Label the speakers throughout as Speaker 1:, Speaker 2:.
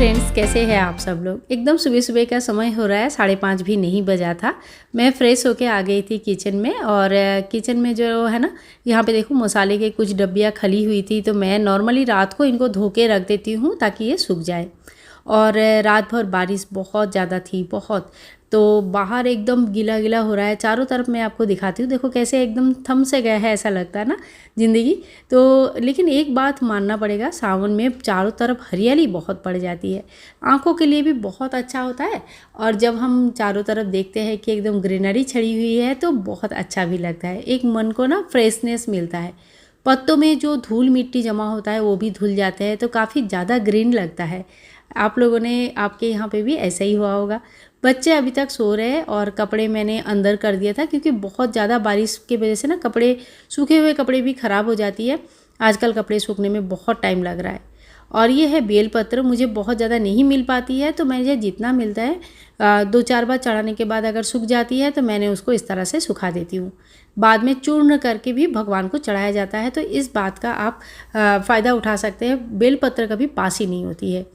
Speaker 1: Friends, कैसे हैं आप सब लोग। एकदम सुबह सुबह का समय हो रहा है, 5:30 भी नहीं बजा था। मैं फ़्रेश होके आ गई थी किचन में, और किचन में जो है ना, यहाँ पे देखो मसाले के कुछ डब्बियाँ खली हुई थी। तो मैं नॉर्मली रात को इनको धो के रख देती हूँ ताकि ये सूख जाए। और रात भर बारिश बहुत ज़्यादा थी, बहुत। तो बाहर एकदम गीला गीला हो रहा है चारों तरफ। मैं आपको दिखाती हूँ, देखो कैसे एकदम थम से गया है, ऐसा लगता है ना ज़िंदगी। तो लेकिन एक बात मानना पड़ेगा, सावन में चारों तरफ हरियाली बहुत पड़ जाती है, आँखों के लिए भी बहुत अच्छा होता है। और जब हम चारों तरफ देखते हैं कि एकदम ग्रीनरी छड़ी हुई है तो बहुत अच्छा भी लगता है, एक मन को ना फ्रेशनेस मिलता है। पत्तों में जो धूल मिट्टी जमा होता है वो भी धुल जाते हैं, तो काफ़ी ज़्यादा ग्रीन लगता है। आप लोगों ने, आपके यहाँ पे भी ऐसा ही हुआ होगा। बच्चे अभी तक सो रहे हैं और कपड़े मैंने अंदर कर दिया था, क्योंकि बहुत ज़्यादा बारिश की वजह से ना कपड़े, सूखे हुए कपड़े भी ख़राब हो जाती है। आजकल कपड़े सूखने में बहुत टाइम लग रहा है। और ये है बेलपत्र, मुझे बहुत ज़्यादा नहीं मिल पाती है, तो मुझे जितना मिलता है 2-4 बार चढ़ाने के बाद अगर सूख जाती है तो मैंने उसको इस तरह से सुखा देती हूँ। बाद में चूर्ण करके भी भगवान को चढ़ाया जाता है, तो इस बात का आप फ़ायदा उठा सकते हैं। बेलपत्र कभी पासी नहीं होती है।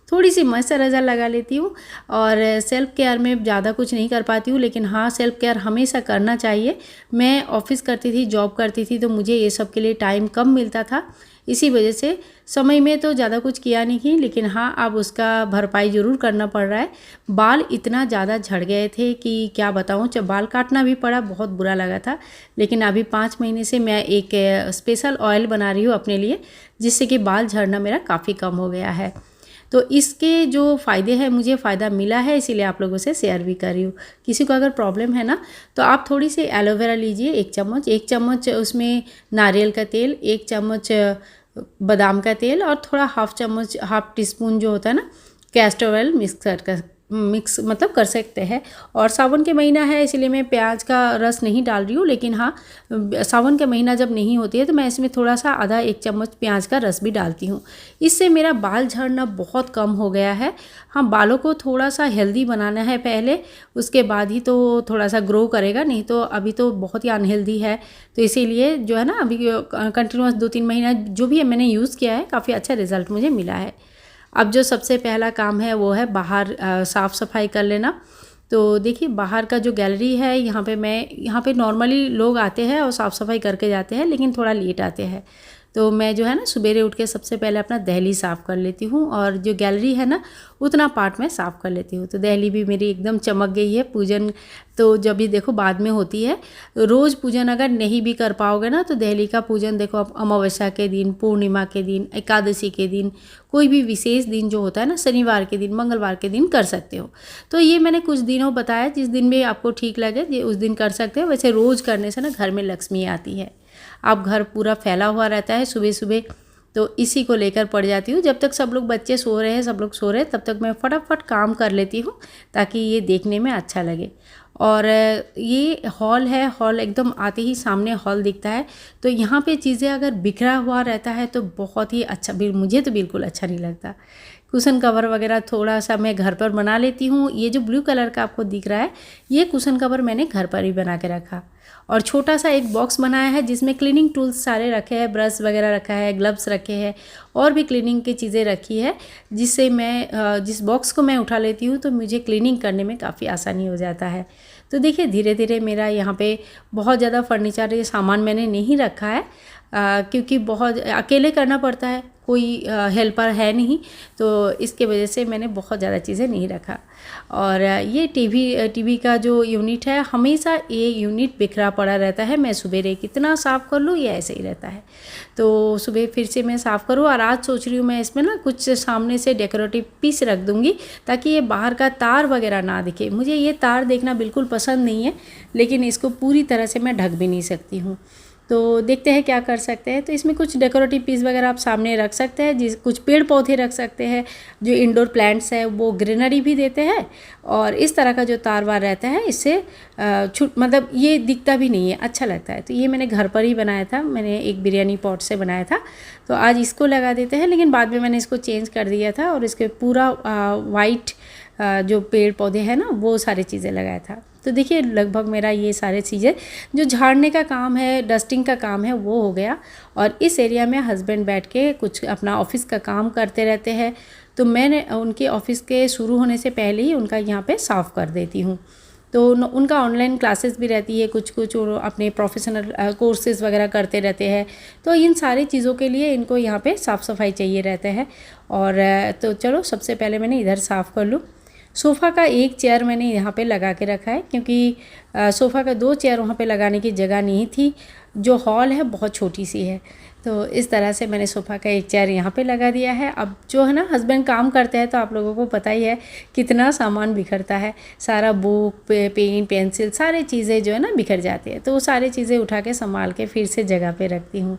Speaker 1: थोड़ी सी मॉइस्चराइज़र लगा लेती हूँ, और सेल्फ़ केयर में ज़्यादा कुछ नहीं कर पाती हूँ, लेकिन हाँ, सेल्फ़ केयर हमेशा करना चाहिए। मैं ऑफ़िस करती थी, जॉब करती थी, तो मुझे ये सब के लिए टाइम कम मिलता था। इसी वजह से समय में तो ज़्यादा कुछ किया नहीं, लेकिन हाँ, अब उसका भरपाई ज़रूर करना पड़ रहा है। बाल इतना ज़्यादा झड़ गए थे कि क्या बताऊँ, जब बाल काटना भी पड़ा, बहुत बुरा लगा था। लेकिन अभी 5 महीने से मैं एक स्पेशल ऑयल बना रही हूँ अपने लिए, जिससे कि बाल झड़ना मेरा काफ़ी कम हो गया है। तो इसके जो फ़ायदे हैं, मुझे फ़ायदा मिला है, इसीलिए आप लोगों से शेयर भी कर रही हूँ। किसी को अगर प्रॉब्लम है ना, तो आप थोड़ी सी एलोवेरा लीजिए, 1 चम्मच उसमें नारियल का तेल, 1 चम्मच बादाम का तेल, और थोड़ा हाफ टी स्पून जो होता है ना कैस्टर ऑयल मिक्स मतलब कर सकते हैं। और सावन के महीना है, इसलिए मैं प्याज का रस नहीं डाल रही हूँ, लेकिन हाँ, सावन का महीना जब नहीं होती है तो मैं इसमें थोड़ा सा आधा 1 चम्मच प्याज का रस भी डालती हूँ। इससे मेरा बाल झड़ना बहुत कम हो गया है। हाँ, बालों को थोड़ा सा हेल्दी बनाना है पहले, उसके बाद ही तो थोड़ा सा ग्रो करेगा, नहीं तो अभी तो बहुत ही अनहेल्दी है। तो इसीलिए जो है ना, अभी कंटिन्यूस 2-3 महीना जो भी है मैंने यूज़ किया है, काफ़ी अच्छा रिज़ल्ट मुझे मिला है। अब जो सबसे पहला काम है वो है बाहर साफ़ सफाई कर लेना। तो देखिए, बाहर का जो गैलरी है, यहाँ पे नॉर्मली लोग आते हैं और साफ़ सफाई करके जाते हैं, लेकिन थोड़ा लेट आते हैं। तो मैं जो है ना, सवेरे उठ के सबसे पहले अपना दहली साफ़ कर लेती हूँ, और जो गैलरी है ना, उतना पार्ट में साफ़ कर लेती हूँ। तो दहली भी मेरी एकदम चमक गई है। पूजन तो जब भी देखो बाद में होती है। रोज़ पूजन अगर नहीं भी कर पाओगे ना, तो दहली का पूजन देखो आप अमावस्या के दिन, पूर्णिमा के दिन, एकादशी के दिन, कोई भी विशेष दिन जो होता है ना, शनिवार के दिन, मंगलवार के दिन कर सकते हो। तो ये मैंने कुछ दिनों बताया, जिस दिन भी आपको ठीक लगे उस दिन कर सकते हो। वैसे रोज़ करने से ना घर में लक्ष्मी आती है। अब घर पूरा फैला हुआ रहता है सुबह सुबह, तो इसी को लेकर पड़ जाती हूँ। जब तक सब लोग, बच्चे सो रहे हैं, सब लोग सो रहे हैं, तब तक मैं फटाफट काम कर लेती हूँ, ताकि ये देखने में अच्छा लगे। और ये हॉल है, हॉल एकदम आते ही सामने हॉल दिखता है। तो यहाँ पे चीज़ें अगर बिखरा हुआ रहता है तो बहुत ही अच्छा, मुझे तो बिल्कुल अच्छा नहीं लगता। कुशन कवर वगैरह थोड़ा सा मैं घर पर बना लेती हूँ। ये जो ब्लू कलर का आपको दिख रहा है, ये कुशन कवर मैंने घर पर ही बना के रखा। और छोटा सा एक बॉक्स बनाया है, जिसमें क्लीनिंग टूल्स सारे रखे हैं, ब्रश वगैरह रखा है, ग्लव्स रखे हैं, और भी क्लीनिंग की चीज़ें रखी है, जिससे मैं जिस बॉक्स को मैं उठा लेती हूँ तो मुझे क्लीनिंग करने में काफ़ी आसानी हो जाता है। तो देखिए, धीरे धीरे मेरा यहाँ पे बहुत ज़्यादा फर्नीचर, ये सामान मैंने नहीं रखा है, क्योंकि बहुत अकेले करना पड़ता है, कोई हेल्पर है नहीं, तो इसके वजह से मैंने बहुत ज़्यादा चीज़ें नहीं रखा। और ये टीवी का जो यूनिट है, हमेशा ये यूनिट बिखरा पड़ा रहता है। मैं सुबह कितना साफ़ कर लूँ, ये ऐसे ही रहता है। तो सुबह फिर से मैं साफ़ करूँ, और आज सोच रही हूँ मैं इसमें ना कुछ सामने से डेकोरेटिव पीस रख दूँगी, ताकि ये बाहर का तार वगैरह ना दिखे। मुझे ये तार देखना बिल्कुल पसंद नहीं है, लेकिन इसको पूरी तरह से मैं ढक भी नहीं सकती हूँ। तो देखते हैं क्या कर सकते हैं। तो इसमें कुछ डेकोरेटिव पीस वगैरह आप सामने रख सकते हैं, कुछ पेड़ पौधे रख सकते हैं, जो इंडोर प्लांट्स है वो ग्रीनरी भी देते हैं। और इस तरह का जो तार वार रहता है, इससे मतलब ये दिखता भी नहीं है, अच्छा लगता है। तो ये मैंने घर पर ही बनाया था, मैंने एक बिरयानी पॉट से बनाया था। तो आज इसको लगा देते हैं, लेकिन बाद में मैंने इसको चेंज कर दिया था, और इसके पूरा वाइट जो पेड़ पौधे हैं ना, वो सारी चीज़ें लगाया था। तो देखिए, लगभग मेरा ये सारे चीज़ें जो झाड़ने का काम है, डस्टिंग का काम है, वो हो गया। और इस एरिया में हस्बैंड बैठ के कुछ अपना ऑफिस का काम करते रहते हैं। तो मैंने उनके ऑफिस के शुरू होने से पहले ही उनका यहाँ पे साफ़ कर देती हूँ। तो उनका ऑनलाइन क्लासेस भी रहती है, कुछ कुछ और अपने प्रोफेशनल कोर्सेज़ वगैरह करते रहते हैं। तो इन सारी चीज़ों के लिए इनको यहाँ पे साफ़ सफाई चाहिए रहता है। और तो चलो सबसे पहले मैंने इधर साफ़ कर लूँ। सोफ़ा का एक चेयर मैंने यहाँ पे लगा के रखा है, क्योंकि सोफ़ा का 2 चेयर वहाँ पे लगाने की जगह नहीं थी। जो हॉल है बहुत छोटी सी है, तो इस तरह से मैंने सोफ़ा का एक चेयर यहाँ पे लगा दिया है। अब जो है ना, हस्बैंड काम करते हैं तो आप लोगों को पता ही है कितना सामान बिखरता है। सारा बुक, पेन, पेंसिल, सारी चीज़ें जो है ना बिखर जाती है। तो वो सारी चीज़ें उठा के संभाल के फिर से जगह पे रखती हूँ।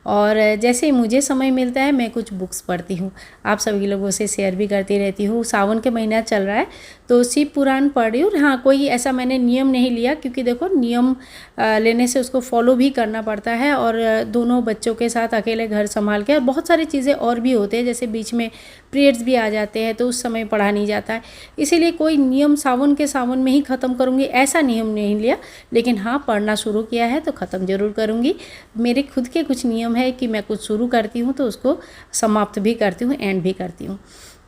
Speaker 1: और जैसे ही मुझे समय मिलता है मैं कुछ बुक्स पढ़ती हूँ, आप सभी लोगों से शेयर भी करती रहती हूँ। सावन के महीना चल रहा है तो शिव पुराण पढ़ रही हूँ। हाँ, कोई ऐसा मैंने नियम नहीं लिया, क्योंकि देखो नियम लेने से उसको फॉलो भी करना पड़ता है। और दोनों बच्चों के साथ अकेले घर संभाल के, और बहुत सारी चीज़ें और भी होते हैं, जैसे बीच में पीरियड्स भी आ जाते हैं तो उस समय पढ़ा नहीं जाता है। इसीलिए कोई नियम सावन में ही ख़त्म करूँगी ऐसा नियम नहीं लिया, लेकिन हाँ, पढ़ना शुरू किया है तो ख़त्म ज़रूर करूँगी। मेरे खुद के कुछ नियम है कि मैं कुछ शुरू करती हूँ तो उसको समाप्त भी करती हूँ, एंड भी करती हूँ।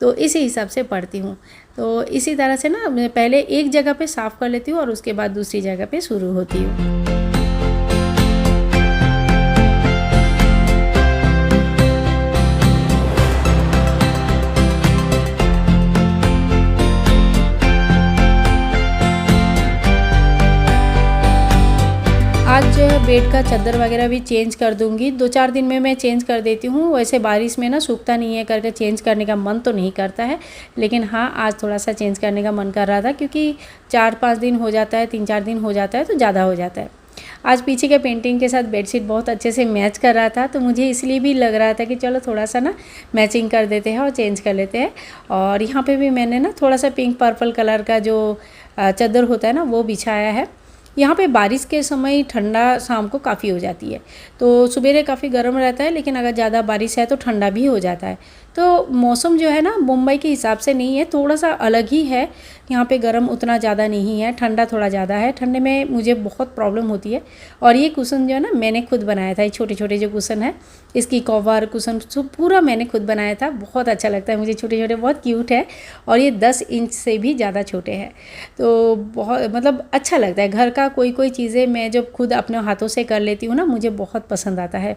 Speaker 1: तो इसी हिसाब से पढ़ती हूँ। तो इसी तरह से ना मैं पहले एक जगह पे साफ़ कर लेती हूँ और उसके बाद दूसरी जगह पे शुरू होती हूँ। आज बेड का चादर वगैरह भी चेंज कर दूंगी। 2-4 दिन में मैं चेंज कर देती हूँ। वैसे बारिश में ना सूखता नहीं है करके चेंज करने का मन तो नहीं करता है, लेकिन हाँ, आज थोड़ा सा चेंज करने का मन कर रहा था, क्योंकि 4-5 दिन हो जाता है, 3-4 दिन हो जाता है तो ज़्यादा हो जाता है। आज पीछे के पेंटिंग के साथ बेडशीट बहुत अच्छे से मैच कर रहा था, तो मुझे इसलिए भी लग रहा था कि चलो थोड़ा सा ना मैचिंग कर देते हैं और चेंज कर लेते हैं। और यहाँ पे भी मैंने ना थोड़ा सा पिंक पर्पल कलर का जो चादर होता है ना वो बिछाया है। यहाँ पे बारिश के समय ठंडा शाम को काफ़ी हो जाती है, तो सवेरे काफ़ी गर्म रहता है, लेकिन अगर ज़्यादा बारिश है तो ठंडा भी हो जाता है। तो मौसम जो है ना मुंबई के हिसाब से नहीं है, थोड़ा सा अलग ही है। यहाँ पे गर्म उतना ज़्यादा नहीं है, ठंडा थोड़ा ज़्यादा है। ठंडे में मुझे बहुत प्रॉब्लम होती है। और ये कुशन जो है ना मैंने खुद बनाया था, ये छोटे छोटे जो कुशन है, इसकी कवर कुशन सब पूरा मैंने खुद बनाया था। बहुत अच्छा लगता है मुझे, छोटे छोटे बहुत क्यूट है। और ये 10 इंच से भी ज़्यादा छोटे हैं, तो बहुत मतलब अच्छा लगता है। घर का कोई चीज़ें मैं जब खुद अपने हाथों से कर लेती हूँ ना, मुझे बहुत पसंद आता है,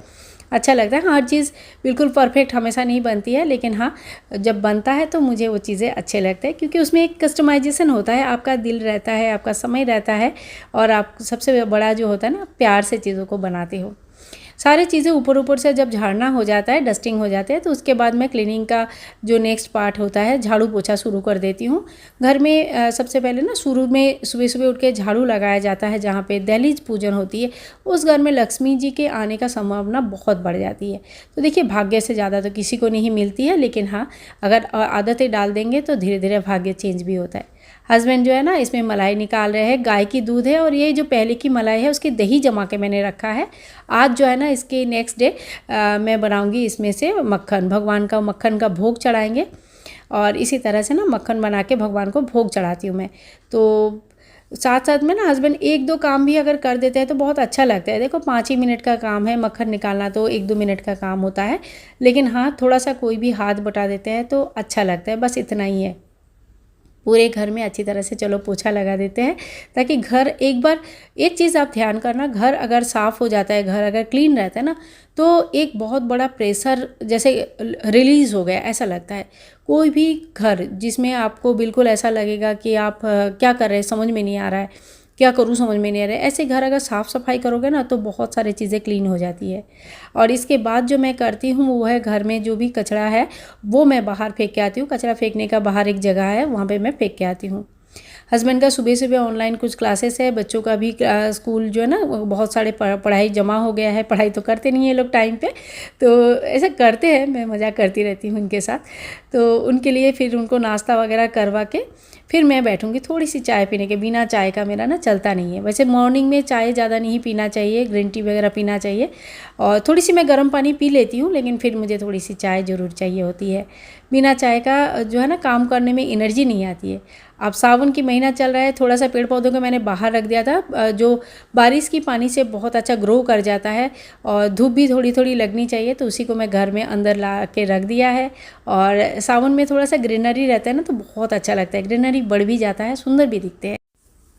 Speaker 1: अच्छा लगता है। हर चीज़ बिल्कुल परफेक्ट हमेशा नहीं बनती है, लेकिन हाँ, जब बनता है तो मुझे वो चीज़ें अच्छे लगते हैं, क्योंकि उसमें एक कस्टमाइजेशन होता है, आपका दिल रहता है, आपका समय रहता है, और आप सबसे बड़ा जो होता है ना, प्यार से चीज़ों को बनाते हो। सारी चीज़ें ऊपर से जब झाड़ना हो जाता है, डस्टिंग हो जाते हैं, तो उसके बाद मैं क्लीनिंग का जो नेक्स्ट पार्ट होता है, झाड़ू पोछा शुरू कर देती हूँ। घर में सबसे पहले ना शुरू में सुबह सुबह उठ के झाड़ू लगाया जाता है। जहाँ पे दहलीज पूजन होती है, उस घर में लक्ष्मी जी के आने का संभावना बहुत बढ़ जाती है। तो देखिए, भाग्य से ज़्यादा तो किसी को नहीं मिलती है, लेकिन हाँ, अगर आदतें डाल देंगे तो धीरे धीरे भाग्य चेंज भी होता है। हस्बैंड जो है ना इसमें मलाई निकाल रहे हैं, गाय की दूध है, और ये जो पहले की मलाई है उसकी दही जमा के मैंने रखा है। आज जो है ना इसके नेक्स्ट डे मैं बनाऊंगी इसमें से मक्खन, भगवान का मक्खन का भोग चढ़ाएंगे। और इसी तरह से ना मक्खन बना के भगवान को भोग चढ़ाती हूँ मैं। तो साथ साथ में ना हस्बैंड 1-2 काम भी अगर कर देते हैं तो बहुत अच्छा लगता है। देखो 5 ही मिनट का काम है, मक्खन निकालना तो 1-2 मिनट का काम होता है, लेकिन हाँ, थोड़ा सा कोई भी हाथ बटा देते हैं तो अच्छा लगता है। बस इतना ही है। पूरे घर में अच्छी तरह से चलो पोछा लगा देते हैं, ताकि घर एक चीज़ आप ध्यान करना, घर अगर साफ़ हो जाता है, घर अगर क्लीन रहता है ना, तो एक बहुत बड़ा प्रेशर जैसे रिलीज़ हो गया ऐसा लगता है। कोई भी घर जिसमें आपको बिल्कुल ऐसा लगेगा कि आप क्या कर रहे हैं समझ में नहीं आ रहा है, क्या करूँ समझ में नहीं आ रहा है, ऐसे घर अगर साफ़ सफाई करोगे ना तो बहुत सारी चीज़ें क्लीन हो जाती है। और इसके बाद जो मैं करती हूँ वो है, घर में जो भी कचरा है वो मैं बाहर फेंक के आती हूँ। कचरा फेंकने का बाहर एक जगह है, वहाँ पे मैं फेंक के आती हूँ। हस्बैंड का सुबह सुबह ऑनलाइन कुछ क्लासेस है, बच्चों का भी स्कूल जो है ना बहुत सारे पढ़ाई जमा हो गया है। पढ़ाई तो करते नहीं है लोग टाइम पे, तो ऐसा करते हैं, मैं मज़ाक करती रहती हूँ उनके साथ। तो उनके लिए फिर उनको नाश्ता वगैरह करवा के फिर मैं बैठूंगी थोड़ी सी चाय पीने के। बिना चाय का मेरा ना चलता नहीं है। वैसे मॉर्निंग में चाय ज़्यादा नहीं पीना चाहिए, ग्रीन टी वगैरह पीना चाहिए, और थोड़ी सी मैं गर्म पानी पी लेती हूँ, लेकिन फिर मुझे थोड़ी सी चाय ज़रूर चाहिए होती है। बिना चाय का जो है ना काम करने में एनर्जी नहीं आती है। अब सावन की महीना चल रहा है, थोड़ा सा पेड़ पौधों को मैंने बाहर रख दिया था, जो बारिश की पानी से बहुत अच्छा ग्रो कर जाता है और धूप भी थोड़ी थोड़ी लगनी चाहिए, तो उसी को मैं घर में अंदर ला के रख दिया है। और सावन में थोड़ा सा ग्रीनरी रहता है ना, तो बहुत अच्छा लगता है, ग्रीनरी बढ़ भी जाता है, सुंदर भी दिखते हैं।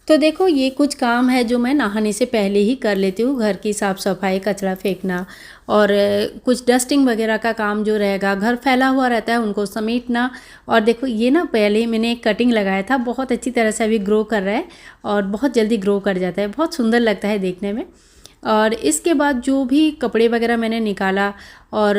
Speaker 1: तो देखो ये कुछ काम है जो मैं नहाने से पहले ही कर लेती हूँ, घर की साफ़ सफाई, कचरा फेंकना और कुछ डस्टिंग वगैरह का काम जो रहेगा, घर फैला हुआ रहता है उनको समेटना। और देखो ये ना पहले मैंने एक कटिंग लगाया था, बहुत अच्छी तरह से अभी ग्रो कर रहा है और बहुत जल्दी ग्रो कर जाता है, बहुत सुंदर लगता है देखने में। और इसके बाद जो भी कपड़े वगैरह मैंने निकाला और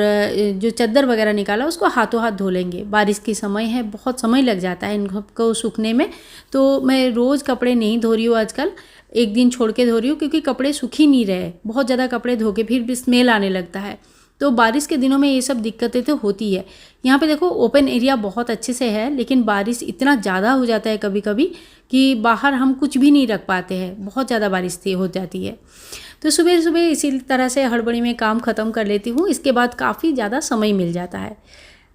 Speaker 1: जो चादर वगैरह निकाला उसको हाथों हाथ धो लेंगे। बारिश की समय है, बहुत समय लग जाता है इनको सूखने में, तो मैं रोज़ कपड़े नहीं धो रही हूँ आजकल, एक दिन छोड़ के धो रही हूँ, क्योंकि कपड़े सूख ही नहीं रहे। बहुत ज़्यादा कपड़े धो के फिर भी स्मेल आने लगता है, तो बारिश के दिनों में ये सब दिक्कतें तो होती है। यहाँ पे देखो ओपन एरिया बहुत अच्छे से है, लेकिन बारिश इतना ज़्यादा हो जाता है कभी कभी कि बाहर हम कुछ भी नहीं रख पाते हैं, बहुत ज़्यादा बारिश हो जाती है। तो सुबह सुबह इसी तरह से हड़बड़ी में काम ख़त्म कर लेती हूँ, इसके बाद काफ़ी ज़्यादा समय मिल जाता है।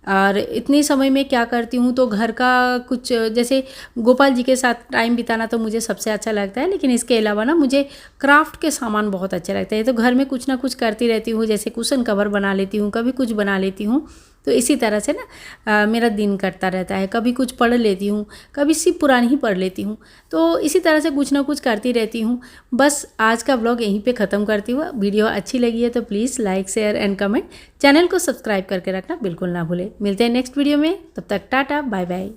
Speaker 1: और इतने समय में क्या करती हूँ, तो घर का कुछ जैसे गोपाल जी के साथ टाइम बिताना तो मुझे सबसे अच्छा लगता है, लेकिन इसके अलावा ना मुझे क्राफ्ट के सामान बहुत अच्छे लगते हैं। तो घर में कुछ ना कुछ करती रहती हूँ, जैसे कुशन कवर बना लेती हूँ, कभी कुछ बना लेती हूँ। तो इसी तरह से ना मेरा दिन कटता रहता है, कभी कुछ पढ़ लेती हूँ, कभी सिर्फ पुरानी ही पढ़ लेती हूँ। तो इसी तरह से कुछ ना कुछ करती रहती हूँ। बस आज का व्लॉग यहीं पे ख़त्म करती हूँ। वीडियो अच्छी लगी है तो please like, share and comment, channel को सब्सक्राइब करके रखना बिल्कुल ना भूलें। मिलते हैं नेक्स्ट वीडियो में, तब तक टाटा बाय बाय।